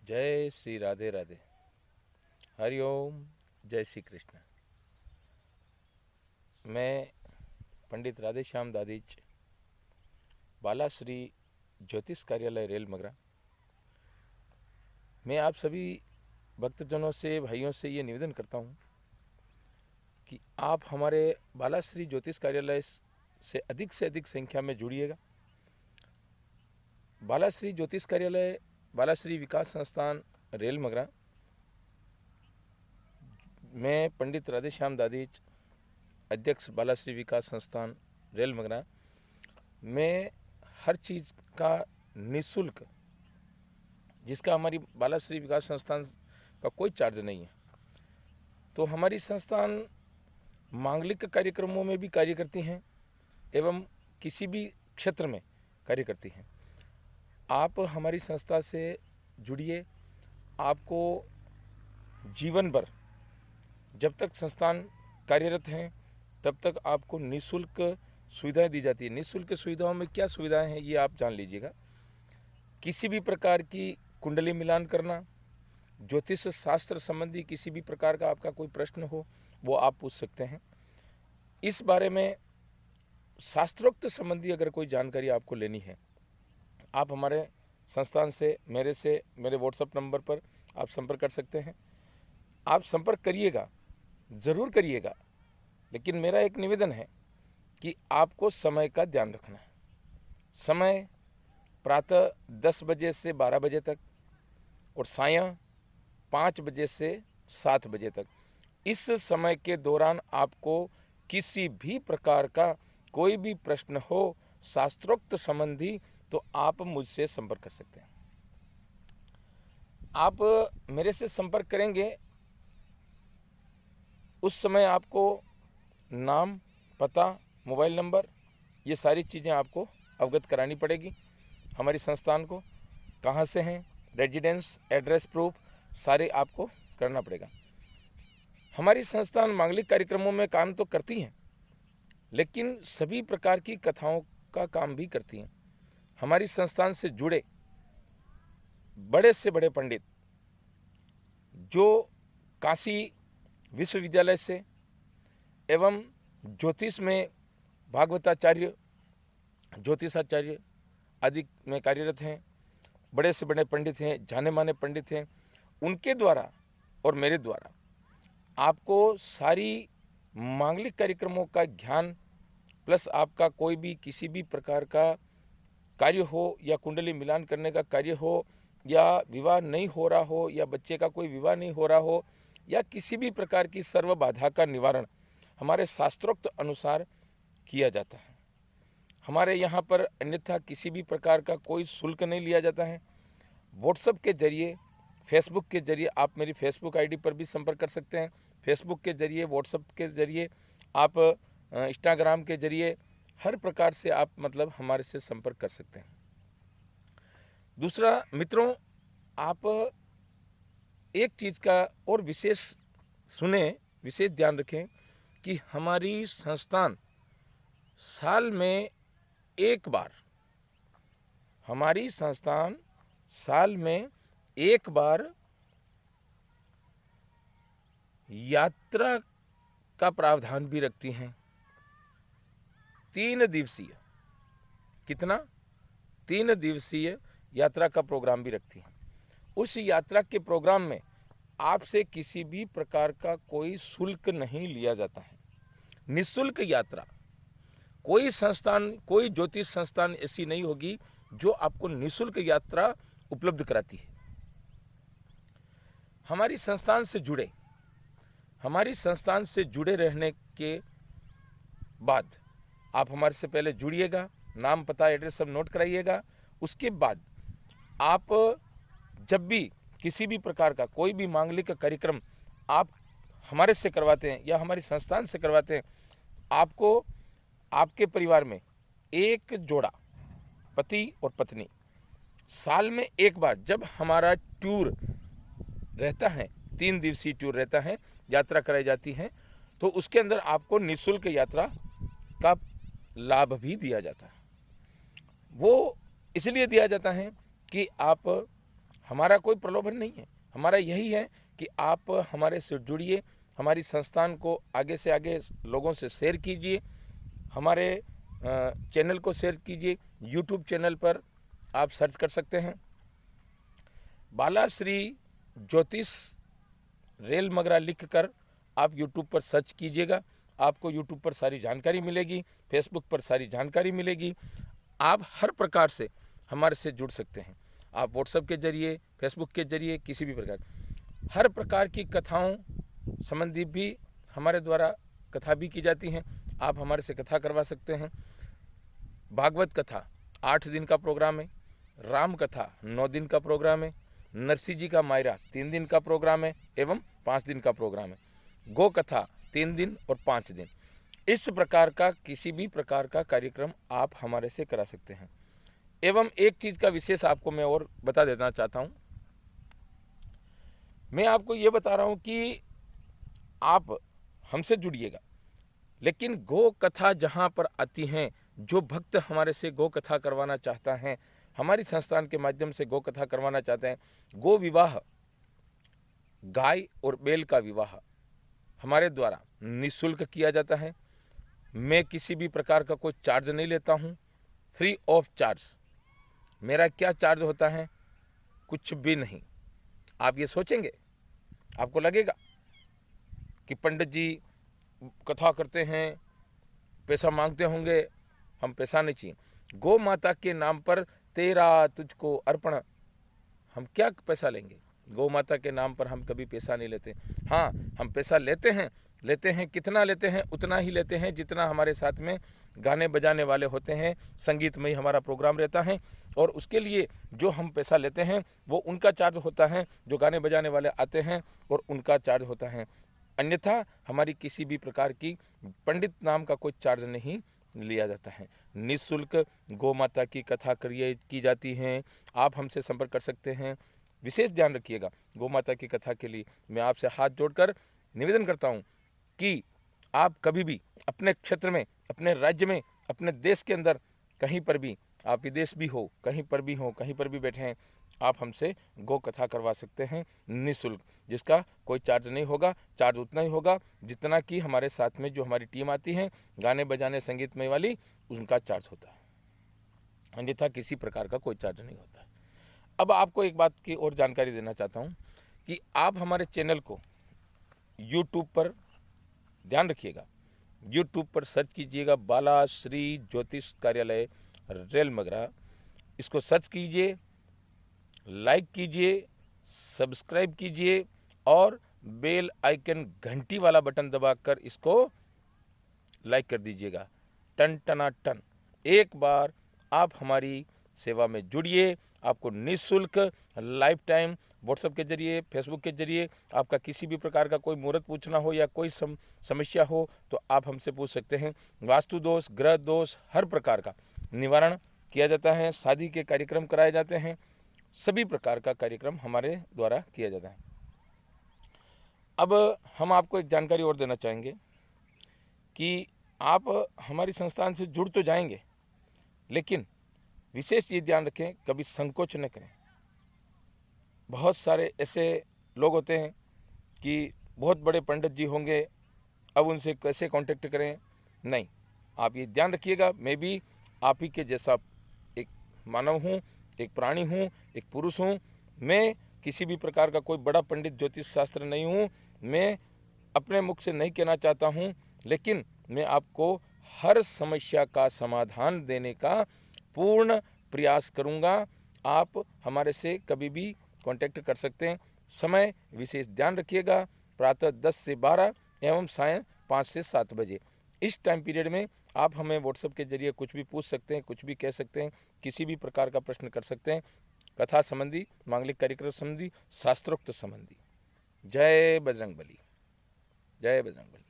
जय श्री राधे राधे। हरिओम। जय श्री कृष्ण। मैं पंडित राधेश्याम दादीच, बाला श्री ज्योतिष कार्यालय रेल मगरा। मैं आप सभी भक्तजनों से, भाइयों से ये निवेदन करता हूँ कि आप हमारे बाला श्री ज्योतिष कार्यालय से अधिक संख्या में जुड़िएगा। बाला श्री ज्योतिष कार्यालय, बाला श्री विकास संस्थान रेल मगरा, मैं पंडित राधेश्याम दादीच, अध्यक्ष बाला श्री विकास संस्थान रेल मगरा, में हर चीज़ का निःशुल्क, जिसका हमारी बाला श्री विकास संस्थान का कोई चार्ज नहीं है। तो हमारी संस्थान मांगलिक कार्यक्रमों में भी कार्य करती हैं एवं किसी भी क्षेत्र में कार्य करती हैं। आप हमारी संस्था से जुड़िए। आपको जीवन भर, जब तक संस्थान कार्यरत हैं तब तक आपको निःशुल्क सुविधाएं दी जाती है। निःशुल्क सुविधाओं में क्या सुविधाएं हैं ये आप जान लीजिएगा। किसी भी प्रकार की कुंडली मिलान करना, ज्योतिष शास्त्र संबंधी किसी भी प्रकार का आपका कोई प्रश्न हो वो आप पूछ सकते हैं। इस बारे में शास्त्रोक्त संबंधी अगर कोई जानकारी आपको लेनी है, आप हमारे संस्थान से, मेरे व्हाट्सएप नंबर पर आप संपर्क कर सकते हैं। आप संपर्क करिएगा, ज़रूर करिएगा, लेकिन मेरा एक निवेदन है कि आपको समय का ध्यान रखना है। समय प्रातः 10 बजे से 12 बजे तक और सायं 5 बजे से 7 बजे तक। इस समय के दौरान आपको किसी भी प्रकार का कोई भी प्रश्न हो शास्त्रोक्त संबंधी तो आप मुझसे संपर्क कर सकते हैं। आप मेरे से संपर्क करेंगे, उस समय आपको नाम, पता, मोबाइल नंबर, ये सारी चीज़ें आपको अवगत करानी पड़ेगी। हमारी संस्थान को कहाँ से हैं, रेजिडेंस, एड्रेस प्रूफ सारे आपको करना पड़ेगा। हमारी संस्थान मांगलिक कार्यक्रमों में काम तो करती हैं, लेकिन सभी प्रकार की कथाओं का काम भी करती हैं। हमारी संस्थान से जुड़े बड़े से बड़े पंडित जो काशी विश्वविद्यालय से एवं ज्योतिष में भागवताचार्य, ज्योतिषाचार्य आदि में कार्यरत हैं, बड़े से बड़े पंडित हैं, जाने माने पंडित हैं, उनके द्वारा और मेरे द्वारा आपको सारी मांगलिक कार्यक्रमों का ज्ञान प्लस आपका कोई भी किसी भी प्रकार का कार्य हो या कुंडली मिलान करने का कार्य हो या विवाह नहीं हो रहा हो या बच्चे का कोई विवाह नहीं हो रहा हो या किसी भी प्रकार की सर्व बाधा का निवारण हमारे शास्त्रोक्त अनुसार किया जाता है। हमारे यहाँ पर अन्यथा किसी भी प्रकार का कोई शुल्क नहीं लिया जाता है। व्हाट्सएप के जरिए, फेसबुक के जरिए, आप मेरी फेसबुक आईडी पर भी संपर्क कर सकते हैं। फेसबुक के जरिए, व्हाट्सएप के जरिए, आप इंस्टाग्राम के जरिए, हर प्रकार से आप हमारे से संपर्क कर सकते हैं। दूसरा मित्रों, आप एक चीज़ का और विशेष सुने, विशेष ध्यान रखें कि हमारी संस्थान साल में एक बार, यात्रा का प्रावधान भी रखती हैं। 3 दिवसीय, कितना? 3 दिवसीय यात्रा का प्रोग्राम भी रखती हैं। उस यात्रा के प्रोग्राम में आपसे किसी भी प्रकार का कोई शुल्क नहीं लिया जाता है। निःशुल्क यात्रा। कोई संस्थान, कोई ज्योतिष संस्थान ऐसी नहीं होगी जो आपको निःशुल्क यात्रा उपलब्ध कराती है। हमारी संस्थान से जुड़े रहने के बाद आप हमारे से पहले जुड़िएगा, नाम, पता, एड्रेस सब नोट कराइएगा। उसके बाद आप जब भी किसी भी प्रकार का कोई भी मांगलिक कार्यक्रम आप हमारे से करवाते हैं या हमारी संस्थान से करवाते हैं, आपको आपके परिवार में एक जोड़ा पति और पत्नी साल में एक बार, जब हमारा टूर रहता है, 3 दिवसीय टूर रहता है, यात्रा कराई जाती है, तो उसके अंदर आपको निःशुल्क यात्रा का लाभ भी दिया जाता है। वो इसलिए दिया जाता है कि आप हमारा कोई प्रलोभन नहीं है, हमारा यही है कि आप हमारे से जुड़िए, हमारी संस्थान को आगे से आगे लोगों से शेयर कीजिए, हमारे चैनल को शेयर कीजिए। यूट्यूब चैनल पर आप सर्च कर सकते हैं बालाश्री ज्योतिष रेल मगरा लिखकर आप यूट्यूब पर सर्च कीजिएगा। आपको यूट्यूब पर सारी जानकारी मिलेगी, फेसबुक पर सारी जानकारी मिलेगी। आप हर प्रकार से हमारे से जुड़ सकते हैं। आप व्हाट्सएप के जरिए, फेसबुक के जरिए, किसी भी प्रकार, हर प्रकार की कथाओं संबंधी भी हमारे द्वारा कथा भी की जाती हैं। आप हमारे से कथा करवा सकते हैं। भागवत कथा 8 दिन का प्रोग्राम है, राम कथा 9 दिन का प्रोग्राम है, नरसिंह जी का मायरा 3 दिन का प्रोग्राम है एवं 5 दिन का प्रोग्राम है, गो कथा 3 दिन और 5 दिन। इस प्रकार का किसी भी प्रकार का कार्यक्रम आप हमारे से करा सकते हैं। एवं एक चीज का विशेष आपको मैं और बता देना चाहता हूं। मैं आपको ये बता रहा हूं कि आप हमसे जुड़िएगा, लेकिन गो कथा जहां पर आती हैं, जो भक्त हमारे से गो कथा करवाना चाहता है, हमारी संस्थान के माध्यम से गो कथा करवाना चाहते हैं, गो विवाह, गाय और बैल का विवाह हमारे द्वारा निःशुल्क किया जाता है। मैं किसी भी प्रकार का कोई चार्ज नहीं लेता हूं, फ्री ऑफ चार्ज। मेरा क्या चार्ज होता है? कुछ भी नहीं। आप ये सोचेंगे, आपको लगेगा कि पंडित जी कथा करते हैं, पैसा मांगते होंगे। हम पैसा नहीं चाहिए। गौ माता के नाम पर तेरा तुझको अर्पण, हम क्या पैसा लेंगे? गौ माता के नाम पर हम कभी पैसा नहीं लेते। हाँ, हम पैसा लेते हैं कितना लेते हैं? उतना ही लेते हैं जितना हमारे साथ में गाने बजाने वाले होते हैं, संगीतमय हमारा प्रोग्राम रहता है, और उसके लिए जो हम पैसा लेते हैं वो उनका चार्ज होता है, जो गाने बजाने वाले आते हैं और उनका चार्ज होता है। अन्यथा हमारी किसी भी प्रकार की पंडित नाम का कोई चार्ज नहीं लिया जाता है। निःशुल्क गौ माता की कथा की जाती है। आप हमसे संपर्क कर सकते हैं। विशेष ध्यान रखिएगा, गौ माता की कथा के लिए मैं आपसे हाथ जोड़कर निवेदन करता हूं कि आप कभी भी अपने क्षेत्र में, अपने राज्य में, अपने देश के अंदर कहीं पर भी, आप विदेश भी हो, कहीं पर भी हो, कहीं पर भी बैठे हैं, आप हमसे गौ कथा करवा सकते हैं निःशुल्क, जिसका कोई चार्ज नहीं होगा। चार्ज उतना ही होगा जितना कि हमारे साथ में जो हमारी टीम आती है गाने बजाने संगीतमय वाली, उनका चार्ज होता है। अन्यथा किसी प्रकार का कोई चार्ज नहीं होता है। अब आपको एक बात की और जानकारी देना चाहता हूं कि आप हमारे चैनल को यूट्यूब पर, ध्यान रखिएगा, यूट्यूब पर सर्च कीजिएगा बालाश्री ज्योतिष कार्यालय रेल मगरा। इसको सर्च कीजिए, लाइक कीजिए, सब्सक्राइब कीजिए और बेल आइकन घंटी वाला बटन दबाकर इसको लाइक कर दीजिएगा। टन टना टन। एक बार आप हमारी सेवा में जुड़िए। आपको निःशुल्क लाइफ टाइम व्हाट्सएप के जरिए, फेसबुक के जरिए आपका किसी भी प्रकार का कोई मुहूर्त पूछना हो या कोई समस्या हो तो आप हमसे पूछ सकते हैं। वास्तु दोष, ग्रह दोष, हर प्रकार का निवारण किया जाता है। शादी के कार्यक्रम कराए जाते हैं। सभी प्रकार का कार्यक्रम हमारे द्वारा किया जाता है। अब हम आपको एक जानकारी और देना चाहेंगे कि आप हमारी संस्थान से जुड़ तो जाएंगे, लेकिन विशेष ये ध्यान रखें, कभी संकोच न करें। बहुत सारे ऐसे लोग होते हैं कि बहुत बड़े पंडित जी होंगे, अब उनसे कैसे कांटेक्ट करें? नहीं, आप ये ध्यान रखिएगा, मैं भी आप ही के जैसा एक मानव हूँ, एक प्राणी हूँ, एक पुरुष हूँ। मैं किसी भी प्रकार का कोई बड़ा पंडित ज्योतिष शास्त्र नहीं हूँ। मैं अपने मुख से नहीं कहना चाहता हूँ, लेकिन मैं आपको हर समस्या का समाधान देने का पूर्ण प्रयास करूँगा। आप हमारे से कभी भी कांटेक्ट कर सकते हैं। समय विशेष ध्यान रखिएगा, प्रातः 10 से 12 एवं सायं 5 से 7 बजे। इस टाइम पीरियड में आप हमें व्हाट्सएप के जरिए कुछ भी पूछ सकते हैं, कुछ भी कह सकते हैं, किसी भी प्रकार का प्रश्न कर सकते हैं, कथा संबंधी, मांगलिक कार्यक्रम संबंधी, शास्त्रोक्त संबंधी। जय बजरंग बली, जय बजरंग बली।